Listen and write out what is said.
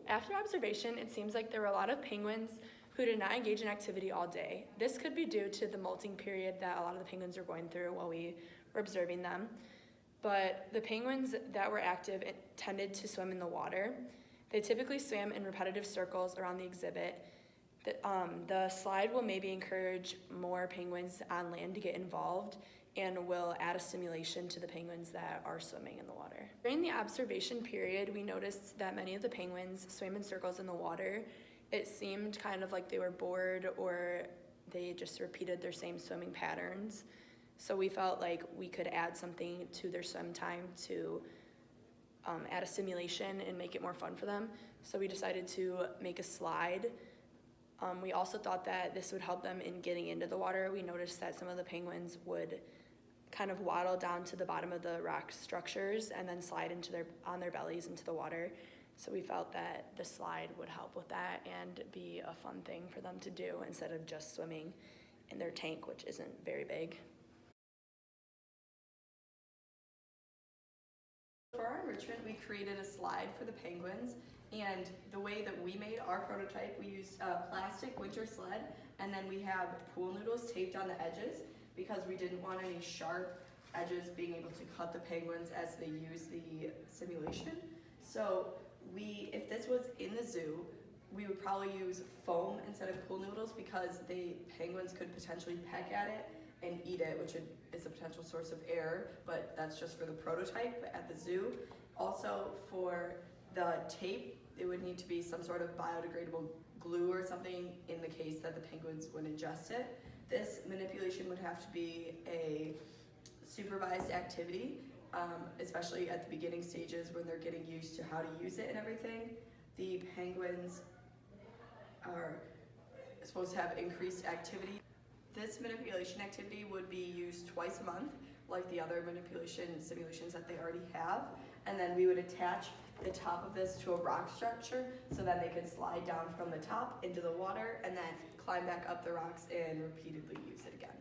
After observation, it seems like there were a lot of penguins who did not engage in activity all day. This could be due to the molting period that a lot of the penguins were going through while we were observing them. But the penguins that were active tended to swim in the water. They typically swam in repetitive circles around the exhibit. The slide will maybe encourage more penguins on land to get involved and will add a stimulation to the penguins that are swimming in the water. During the observation period, we noticed that many of the penguins swam in circles in the water. It seemed kind of like they were bored or they just repeated their same swimming patterns. So we felt like we could add something to their swim time to add a stimulation and make it more fun for them. So we decided to make a slide. We also thought that this would help them in getting into the water. We noticed that some of the penguins would kind of waddle down to the bottom of the rock structures and then slide on their bellies into the water. So we felt that the slide would help with that and be a fun thing for them to do instead of just swimming in their tank, which isn't very big. For our enrichment, we created a slide for the penguins, and the way that we made our prototype, we used a plastic winter sled, and then we have pool noodles taped on the edges because we didn't want any sharp edges being able to cut the penguins as they use the simulation. So if this was in the zoo, we would probably use foam instead of pool noodles because the penguins could potentially peck at it and eat it, which is a potential source of error, but that's just for the prototype at the zoo. Also, for the tape, it would need to be some sort of biodegradable glue or something in the case that the penguins would ingest it. This manipulation would have to be a supervised activity, especially at the beginning stages when they're getting used to how to use it and everything. The penguins are supposed to have increased activity. This manipulation activity would be used twice a month, like the other manipulation simulations that they already have, and then we would attach the top of this to a rock structure so that they could slide down from the top into the water and then climb back up the rocks and repeatedly use it again.